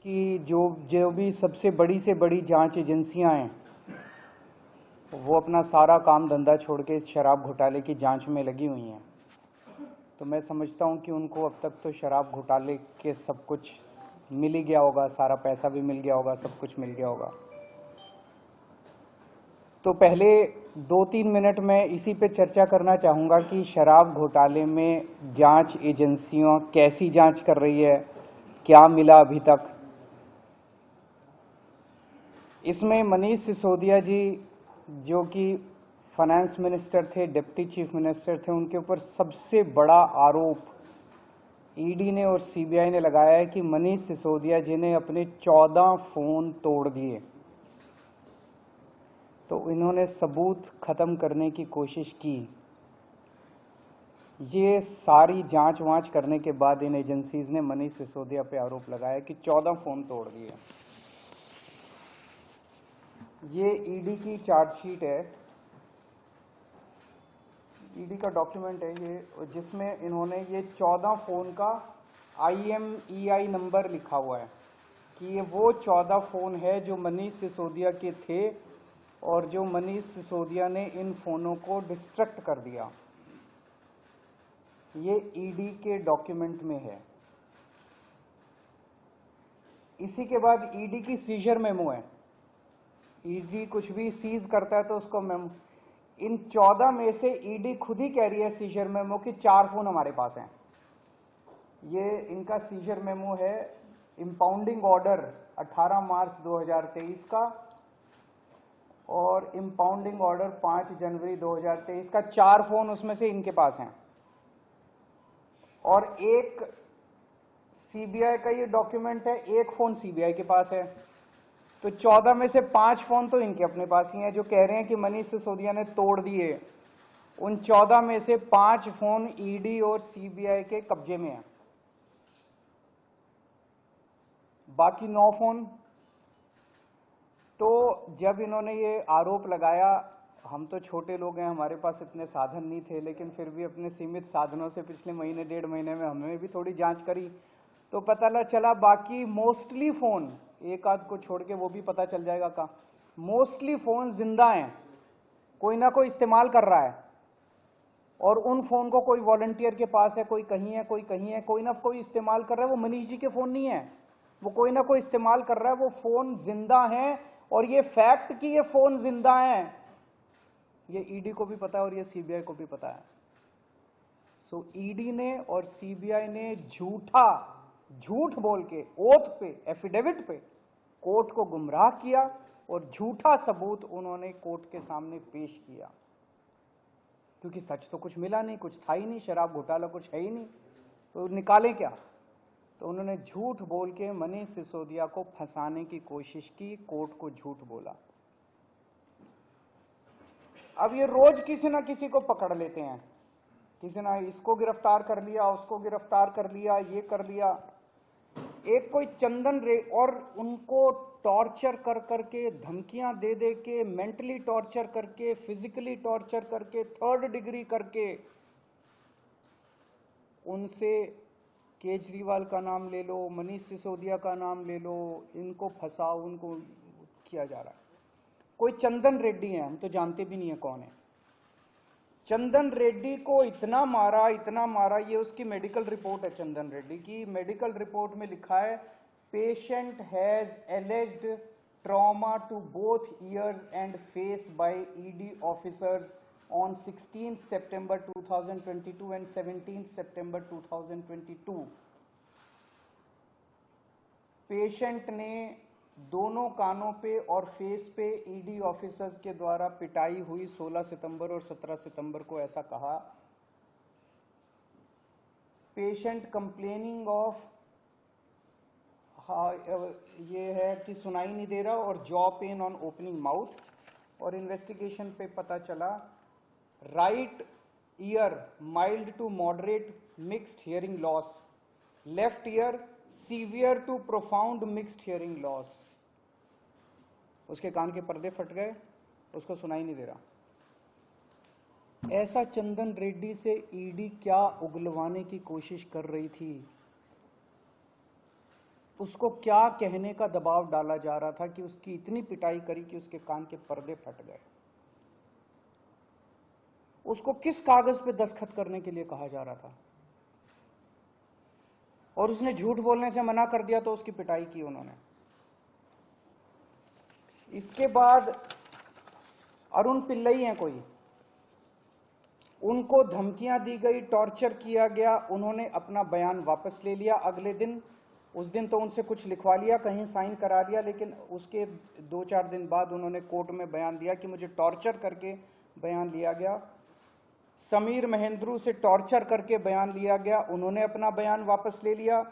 कि जो जो भी सबसे बड़ी से बड़ी जांच एजेंसियां हैं वो अपना सारा काम धंधा छोड़ के शराब घोटाले की जांच में लगी हुई हैं। तो मैं समझता हूं कि उनको अब तक तो शराब घोटाले के सब कुछ मिल ही गया होगा, सारा पैसा भी मिल गया होगा, सब कुछ मिल गया होगा। तो पहले 2-3 मिनट में इसी पे चर्चा करना चाहूँगा कि शराब घोटाले में जांच एजेंसियां कैसी जांच कर रही है, क्या मिला अभी तक। इसमें मनीष सिसोदिया जी जो कि फाइनेंस मिनिस्टर थे, डिप्टी चीफ मिनिस्टर थे, उनके ऊपर सबसे बड़ा आरोप ईडी ने और सीबीआई ने लगाया है कि मनीष सिसोदिया जी ने अपने 14 फोन तोड़ दिए। तो इन्होंने सबूत खत्म करने की कोशिश की। ये सारी जांच वांच करने के बाद इन एजेंसीज ने मनीष सिसोदिया पे आरोप लगाया कि 14 फोन तोड़ दिए। ये ईडी की चार्जशीट है, ईडी का डॉक्यूमेंट है ये, जिसमें इन्होंने ये 14 फोन का IMEI नंबर लिखा हुआ है कि ये वो 14 फोन है जो मनीष सिसोदिया के थे और जो मनीष सिसोदिया ने इन फोनों को डिस्ट्रक्ट कर दिया। ये ईडी के डॉक्यूमेंट में है। इसी के बाद ईडी की सीजर मेमो है। ईडी कुछ भी सीज करता है तो उसको मेमो, इन 14 में से ईडी खुद ही कह रही है सीजर मेमो कि 4 फोन हमारे पास हैं। ये इनका सीजर मेमो है, इंपाउंडिंग ऑर्डर 18 मार्च 2023 का और इंपाउंडिंग ऑर्डर 5 जनवरी 2023 का। 4 फोन उसमें से इनके पास हैं और एक सीबीआई का ये डॉक्यूमेंट है, एक फोन सीबीआई के पास है। तो 14 में से 5 फोन तो इनके अपने पास ही हैं जो कह रहे हैं कि मनीष सिसोदिया ने तोड़ दिए। उन 14 में से 5 फोन ईडी और सीबीआई के कब्जे में हैं, बाकी 9 फोन। तो जब इन्होंने ये आरोप लगाया, हम तो छोटे लोग हैं, हमारे पास इतने साधन नहीं थे, लेकिन फिर भी अपने सीमित साधनों से पिछले महीने 1.5 महीने में हमने भी थोड़ी जांच करी तो पता चला बाकी मोस्टली फोन, एक आध को छोड़ के वो भी पता चल जाएगा का, मोस्टली फोन जिंदा हैं, कोई ना कोई इस्तेमाल कर रहा है। और उन फोन को कोई वॉलंटियर के पास है, कोई कहीं है, कोई कहीं है, कोई ना कोई इस्तेमाल कर रहा है। वो मनीष जी के फोन नहीं है, वो कोई ना कोई इस्तेमाल कर रहा है। वो फोन जिंदा हैं और ये फैक्ट कि ये फोन जिंदा हैं ये ईडी को भी पता है और ये सीबीआई को भी पता है। सो ईडी ने और सीबीआई ने झूठ बोल के ओथ पे, एफिडेविट पे कोर्ट को गुमराह किया और झूठा सबूत उन्होंने कोर्ट के सामने पेश किया, क्योंकि सच तो कुछ मिला नहीं, कुछ था ही नहीं, शराब घोटाला कुछ है ही नहीं, तो निकालें क्या। तो उन्होंने झूठ बोल के मनीष सिसोदिया को फंसाने की कोशिश की, कोर्ट को झूठ बोला। अब ये रोज किसी ना किसी को पकड़ लेते हैं, किसी ना इसको गिरफ्तार कर लिया, उसको गिरफ्तार कर लिया, ये कर लिया। एक कोई चंदन रे, और उनको टॉर्चर कर करके, धमकियां दे दे के, मेंटली टॉर्चर करके, फिजिकली टॉर्चर करके, 3rd डिग्री करके उनसे केजरीवाल का नाम ले लो, मनीष सिसोदिया का नाम ले लो, इनको फंसाओ, उनको किया जा रहा है। कोई चंदन रेड्डी है, हम तो जानते भी नहीं है कौन है। चंदन रेड्डी को इतना मारा, ये उसकी मेडिकल रिपोर्ट है चंदन रेड्डी की। मेडिकल रिपोर्ट में लिखा है patient has alleged trauma to both ears and face by ED officers on 16th September 2022 and 17th September 2022। Patient ने दोनों कानों पे और फेस पे ईडी ऑफिसर्स के द्वारा पिटाई हुई 16 सितंबर और 17 सितंबर को, ऐसा कहा। पेशेंट कंप्लेनिंग ऑफ, ये है कि सुनाई नहीं दे रहा और jaw pain on opening mouth. और इन्वेस्टिगेशन पे पता चला right ear mild to moderate mixed hearing loss, left ear severe to profound mixed hearing loss. उसके कान के पर्दे फट गए, उसको सुनाई नहीं दे रहा। ऐसा चंदन रेड्डी से ईडी क्या उगलवाने की कोशिश कर रही थी, उसको क्या कहने का दबाव डाला जा रहा था कि उसकी इतनी पिटाई करी कि उसके कान के पर्दे फट गए। उसको किस कागज पे दस्तखत करने के लिए कहा जा रहा था, और उसने झूठ बोलने से मना कर दिया तो उसकी पिटाई की उन्होंने। इसके बाद अरुण पिल्लई हैं कोई, उनको धमकियां दी गई, टॉर्चर किया गया, उन्होंने अपना बयान वापस ले लिया अगले दिन। उस दिन तो उनसे कुछ लिखवा लिया, कहीं साइन करा लिया, लेकिन उसके 2-4 दिन बाद उन्होंने कोर्ट में बयान दिया कि मुझे टॉर्चर करके बयान लिया गया। समीर महेंद्रू से टॉर्चर करके बयान लिया गया, उन्होंने अपना बयान वापस ले लिया।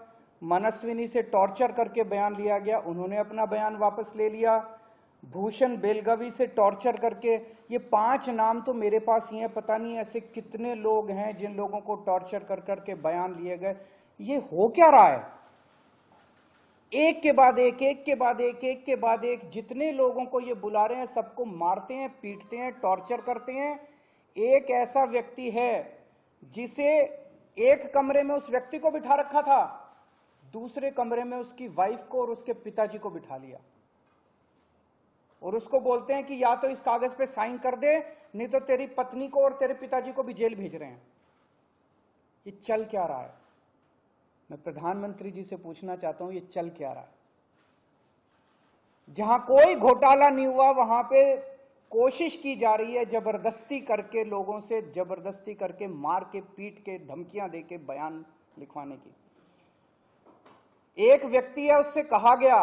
मनस्विनी से टॉर्चर करके बयान लिया गया, उन्होंने अपना बयान वापस ले लिया। भूषण बेलगवी से टॉर्चर करके, ये 5 नाम तो मेरे पास ही हैं, पता नहीं ऐसे कितने लोग हैं जिन लोगों को टॉर्चर कर करके बयान लिए गए। ये हो क्या रहा है? एक के बाद एक, एक के बाद एक, एक के बाद एक, जितने लोगों को ये बुला रहे हैं सबको मारते हैं, पीटते हैं, टॉर्चर करते हैं। एक ऐसा व्यक्ति है जिसे एक कमरे में उस व्यक्ति को बिठा रखा था, दूसरे कमरे में उसकी वाइफ को और उसके पिताजी को बिठा लिया, और उसको बोलते हैं कि या तो इस कागज पे साइन कर दे, नहीं तो तेरी पत्नी को और तेरे पिताजी को भी जेल भेज रहे हैं। ये चल क्या रहा है? मैं प्रधानमंत्री जी से पूछना चाहता हूं, ये चल क्या रहा है? जहां कोई घोटाला नहीं हुआ वहां पे कोशिश की जा रही है जबरदस्ती करके, लोगों से जबरदस्ती करके, मार के, पीट के, धमकियां देके बयान लिखवाने की। एक व्यक्ति है, उससे कहा गया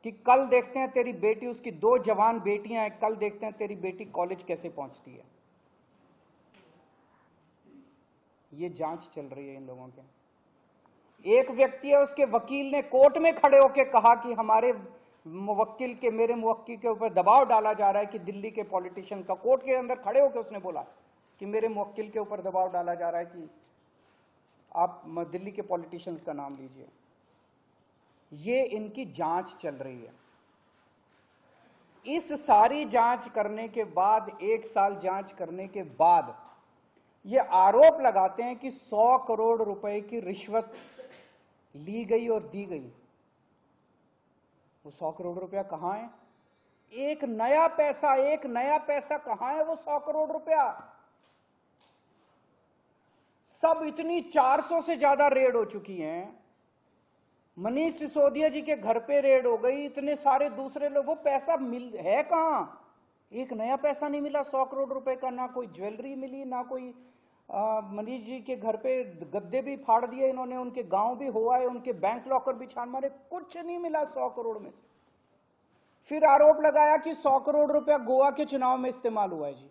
कि कल देखते हैं तेरी बेटी, उसकी 2 जवान बेटियां हैं, कल देखते हैं तेरी बेटी कॉलेज कैसे पहुंचती है। ये जांच चल रही है इन लोगों के। एक व्यक्ति है, उसके वकील ने कोर्ट में खड़े होकर कहा कि हमारे मुवक्किल के, मेरे मुवक्किल के ऊपर दबाव डाला जा रहा है कि दिल्ली के पॉलिटिशियंस का, कोर्ट के अंदर खड़े होकर उसने बोला कि मेरे मुवक्किल के ऊपर दबाव डाला जा रहा है कि आप दिल्ली के पॉलिटिशियंस का नाम लीजिए। ये इनकी जांच चल रही है। इस सारी जांच करने के बाद, 1 साल जांच करने के बाद, ये आरोप लगाते हैं कि 100 करोड़ रुपए की रिश्वत ली गई और दी गई। वो 100 करोड़ रुपया कहां है? एक नया पैसा कहां है वो 100 करोड़ रुपया? सब इतनी 400 से ज्यादा रेड हो चुकी हैं। मनीष सिसोदिया जी के घर पे रेड हो गई, इतने सारे दूसरे लोग, वो पैसा मिल है कहां? एक नया पैसा नहीं मिला 100 करोड़ रुपए का, ना कोई ज्वेलरी मिली, ना कोई मनीष जी के घर पे गद्दे भी फाड़ दिए इन्होंने, उनके गांव भी हुआ है, उनके बैंक लॉकर भी छान मारे, कुछ नहीं मिला 100 करोड़ में से। फिर आरोप लगाया कि 100 करोड़ रुपया गोवा के चुनाव में इस्तेमाल हुआ है। जी,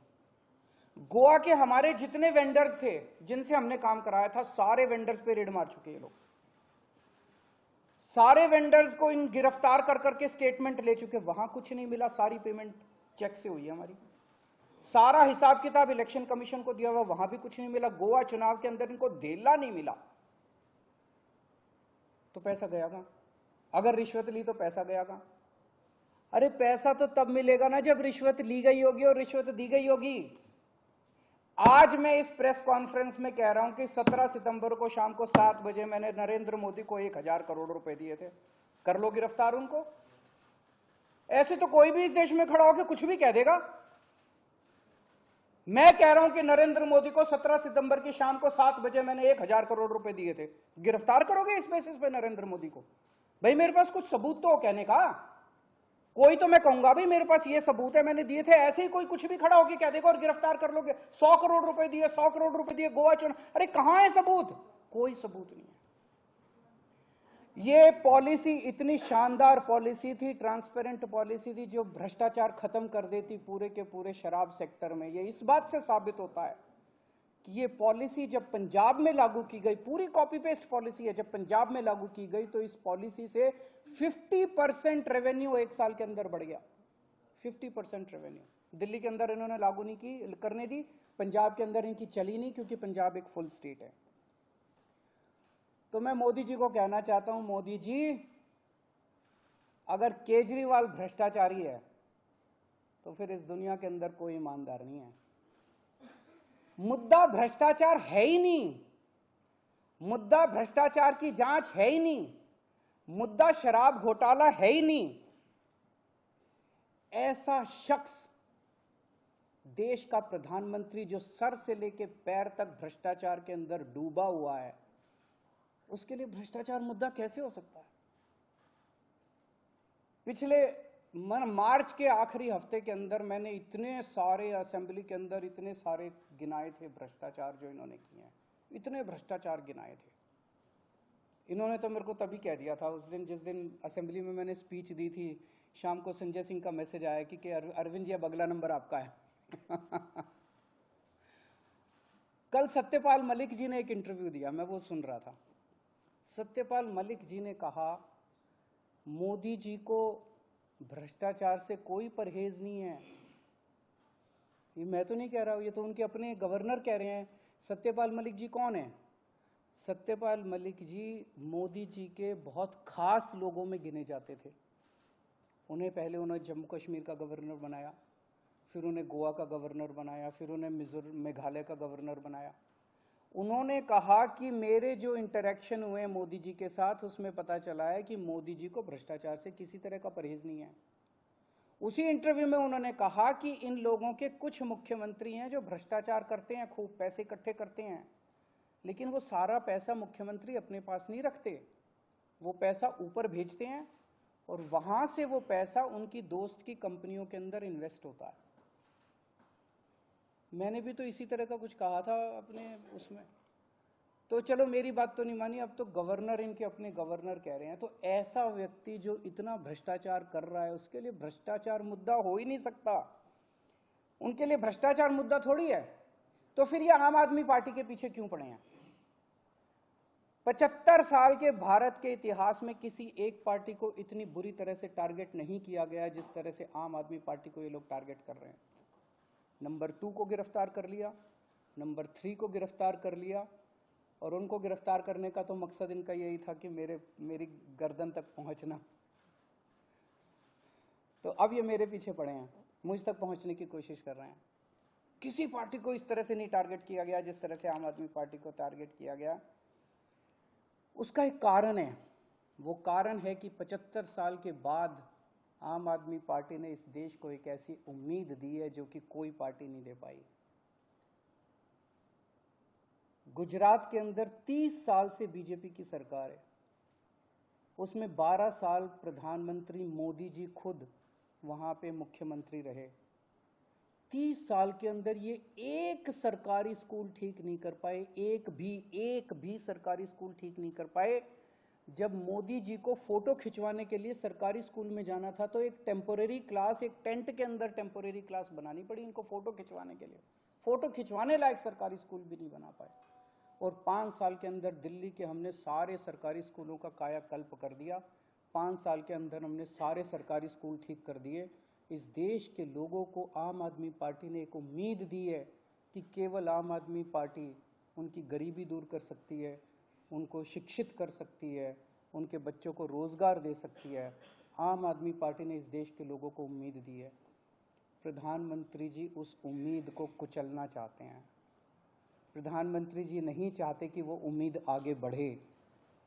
गोवा के हमारे जितने वेंडर्स थे जिनसे हमने काम कराया था, सारे वेंडर्स पे रेड मार चुके हैं लोग। सारे वेंडर्स को इन गिरफ्तार कर करके स्टेटमेंट ले चुके, वहां कुछ नहीं मिला, सारी पेमेंट चेक से हुई है हमारी। सारा हिसाब किताब इलेक्शन कमीशन को दिया हुआ, वहां भी कुछ नहीं मिला। गोवा चुनाव के अंदर इनको धेला नहीं मिला, तो पैसा गया कहां? अगर रिश्वत ली तो पैसा गया कहां? अरे पैसा तो तब मिलेगा ना जब रिश्वत ली गई होगी और रिश्वत दी गई होगी। आज मैं इस प्रेस कॉन्फ्रेंस में कह रहा हूं कि 17 सितंबर को शाम को 7 बजे मैंने नरेंद्र मोदी को 1000 करोड़ रुपए दिए थे। कर लो गिरफ्तार उनको। ऐसे तो कोई भी इस देश में खड़ा होकर कुछ भी कह देगा। मैं कह रहा हूं कि नरेंद्र मोदी को 17 सितंबर की शाम को 7 बजे मैंने 1000 करोड़ रुपए दिए थे। गिरफ्तार करोगे इस बेसिस पे नरेंद्र मोदी को? भाई मेरे पास कुछ सबूत तो हो कहने का। कोई तो मैं कहूंगा भाई मेरे पास ये सबूत है, मैंने दिए थे। ऐसे ही कोई कुछ भी खड़ा होकर कह देगा और गिरफ्तार कर लोगे। 100 करोड़ रुपए दिए, 100 करोड़ रुपए दिए गोवा चुनाव। अरे कहां है सबूत? कोई सबूत नहीं है। ये पॉलिसी इतनी शानदार पॉलिसी थी, ट्रांसपेरेंट पॉलिसी थी, जो भ्रष्टाचार खत्म कर देती पूरे के पूरे शराब सेक्टर में। ये इस बात से साबित होता है कि ये पॉलिसी जब पंजाब में लागू की गई, पूरी कॉपी पेस्ट पॉलिसी है, जब पंजाब में लागू की गई तो इस पॉलिसी से 50% रेवेन्यू 1 साल के अंदर बढ़ गया। 50% रेवेन्यू दिल्ली के अंदर इन्होंने लागू नहीं की, करने दी, पंजाब के अंदर इनकी चली नहीं, क्योंकि पंजाब एक फुल स्टेट है। तो मैं मोदी जी को कहना चाहता हूं, मोदी जी अगर केजरीवाल भ्रष्टाचारी है तो फिर इस दुनिया के अंदर कोई ईमानदार नहीं है। मुद्दा भ्रष्टाचार है ही नहीं, मुद्दा भ्रष्टाचार की जांच है ही नहीं, मुद्दा शराब घोटाला है ही नहीं। ऐसा शख्स देश का प्रधानमंत्री जो सर से लेकर पैर तक भ्रष्टाचार के अंदर डूबा हुआ है, उसके लिए भ्रष्टाचार मुद्दा कैसे हो सकता है? पिछले मार्च के आखिरी हफ्ते के अंदर मैंने इतने सारे असेंबली के अंदर इतने सारे गिनाए थे भ्रष्टाचार जो इन्होंने किए हैं, इतने भ्रष्टाचार गिनाए थे। इन्होंने तो मेरे को तभी कह दिया था उस दिन, जिस दिन असेंबली में मैंने स्पीच दी थी, शाम को संजय सिंह का मैसेज आया कि अरविंद जी अब अगला नंबर आपका है। कल सत्यपाल मलिक जी ने एक इंटरव्यू दिया, मैं वो सुन रहा था। सत्यपाल मलिक जी ने कहा मोदी जी को भ्रष्टाचार से कोई परहेज नहीं है। ये मैं तो नहीं कह रहा हूं, ये तो उनके अपने गवर्नर कह रहे हैं। सत्यपाल मलिक जी कौन है? सत्यपाल मलिक जी मोदी जी के बहुत खास लोगों में गिने जाते थे। उन्हें पहले उन्होंने जम्मू कश्मीर का गवर्नर बनाया, फिर उन्हें गोवा का गवर्नर बनाया, फिर उन्हें मेघालय का गवर्नर बनाया। उन्होंने कहा कि मेरे जो इंटरेक्शन हुए मोदी जी के साथ, उसमें पता चला है कि मोदी जी को भ्रष्टाचार से किसी तरह का परहेज नहीं है। उसी इंटरव्यू में उन्होंने कहा कि इन लोगों के कुछ मुख्यमंत्री हैं जो भ्रष्टाचार करते हैं, खूब पैसे इकट्ठे करते हैं, लेकिन वो सारा पैसा मुख्यमंत्री अपने पास नहीं रखते, वो पैसा ऊपर भेजते हैं और वहां से वो पैसा उनकी दोस्त की कंपनियों के अंदर इन्वेस्ट होता है। मैंने भी तो इसी तरह का कुछ कहा था अपने उसमें, तो चलो मेरी बात तो नहीं मानी, अब तो गवर्नर इनके अपने गवर्नर कह रहे हैं। तो ऐसा व्यक्ति जो इतना भ्रष्टाचार कर रहा है, उसके लिए भ्रष्टाचार मुद्दा हो ही नहीं सकता। उनके लिए भ्रष्टाचार मुद्दा थोड़ी है। तो फिर ये आम आदमी पार्टी के पीछे क्यों पड़े हैं? 75 साल के भारत के इतिहास में किसी एक पार्टी को इतनी बुरी तरह से टारगेट नहीं किया गया जिस तरह से आम आदमी पार्टी को ये लोग टारगेट कर रहे हैं। नंबर 2 को गिरफ्तार कर लिया, नंबर 3 को गिरफ्तार कर लिया, और उनको गिरफ्तार करने का तो मकसद इनका यही था कि मेरी गर्दन तक पहुंचना। तो अब ये मेरे पीछे पड़े हैं, मुझ तक पहुंचने की कोशिश कर रहे हैं। किसी पार्टी को इस तरह से नहीं टारगेट किया गया जिस तरह से आम आदमी पार्टी को टारगेट किया गया। उसका एक कारण है, वो कारण है कि 75 साल के बाद आम आदमी पार्टी ने इस देश को एक ऐसी उम्मीद दी है जो कि कोई पार्टी नहीं दे पाई। गुजरात के अंदर 30 साल से बीजेपी की सरकार है, उसमें 12 साल प्रधानमंत्री मोदी जी खुद वहां पे मुख्यमंत्री रहे। 30 साल के अंदर ये एक सरकारी स्कूल ठीक नहीं कर पाए, एक भी सरकारी स्कूल ठीक नहीं कर पाए। जब मोदी जी को फोटो खिंचवाने के लिए सरकारी स्कूल में जाना था तो एक टेम्पोरेरी क्लास, एक टेंट के अंदर टेम्पोरेरी क्लास बनानी पड़ी इनको फोटो खिंचवाने के लिए। फोटो खिंचवाने लायक सरकारी स्कूल भी नहीं बना पाए। और 5 साल के अंदर दिल्ली के हमने सारे सरकारी स्कूलों का कायाकल्प कर दिया। 5 साल के अंदर हमने सारे सरकारी स्कूल ठीक कर दिए। इस देश के लोगों को आम आदमी पार्टी ने एक उम्मीद दी है कि केवल आम आदमी पार्टी उनकी गरीबी दूर कर सकती है, उनको शिक्षित कर सकती है, उनके बच्चों को रोजगार दे सकती है। आम आदमी पार्टी ने इस देश के लोगों को उम्मीद दी है। प्रधानमंत्री जी उस उम्मीद को कुचलना चाहते हैं। प्रधानमंत्री जी नहीं चाहते कि वो उम्मीद आगे बढ़े,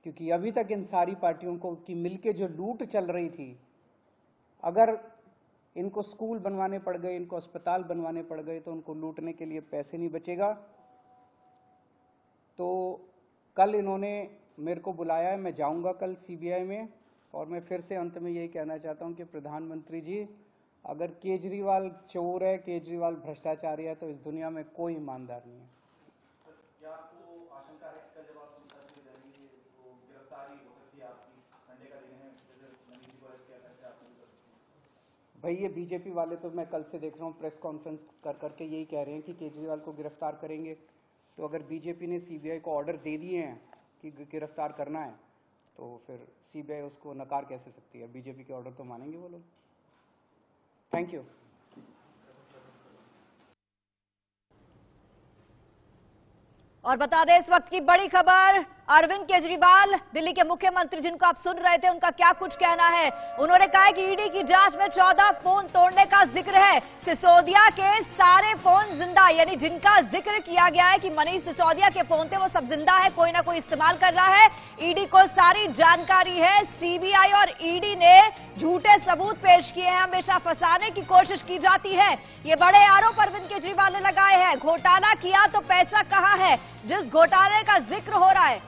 क्योंकि अभी तक इन सारी पार्टियों को की मिलके जो लूट चल रही थी, अगर इनको स्कूल बनवाने पड़ गए, इनको अस्पताल बनवाने पड़ गए, तो उनको लूटने के लिए पैसे नहीं बचेगा। तो कल इन्होंने मेरे को बुलाया है, मैं जाऊंगा कल सीबीआई में, और मैं फिर से अंत में यही कहना चाहता हूं कि प्रधानमंत्री जी, अगर केजरीवाल चोर है, केजरीवाल भ्रष्टाचारी है, तो इस दुनिया में कोई ईमानदार नहीं है। क्या आपको आशंका है कि जब आप जाएंगे तो गिरफ्तारी हो सकती है आपकी? संडे का दिन है, मनीष जी को अरेस्ट किया था, आप नहीं कर सकते? भाई ये बीजेपी वाले तो मैं कल से देख रहा हूँ प्रेस कॉन्फ्रेंस कर करके यही कह रहे हैं कि केजरीवाल को गिरफ्तार करेंगे। तो अगर बीजेपी ने सीबीआई को ऑर्डर दे दिए हैं कि गिरफ्तार करना है, तो फिर सीबीआई उसको नकार कैसे सकती है? बीजेपी के ऑर्डर तो मानेंगे वो लोग। Thank you. और बता दें इस वक्त की बड़ी खबर, अरविंद केजरीवाल, दिल्ली के मुख्यमंत्री, जिनको आप सुन रहे थे, उनका क्या कुछ कहना है। उन्होंने कहा है कि ईडी की जांच में 14 फोन तोड़ने का जिक्र है। सिसोदिया के सारे फोन जिंदा, यानी जिनका जिक्र किया गया है कि मनीष सिसोदिया के फोन थे, वो सब जिंदा है, कोई ना कोई इस्तेमाल कर रहा है। ईडी को सारी जानकारी है। सीबीआई और ईडी ने झूठे सबूत पेश किए हैं। हमेशा फंसाने की कोशिश की जाती है। ये बड़े आरोप अरविंद केजरीवाल ने लगाए हैं। घोटाला किया तो पैसा कहां है? जिस घोटाले का जिक्र हो रहा है,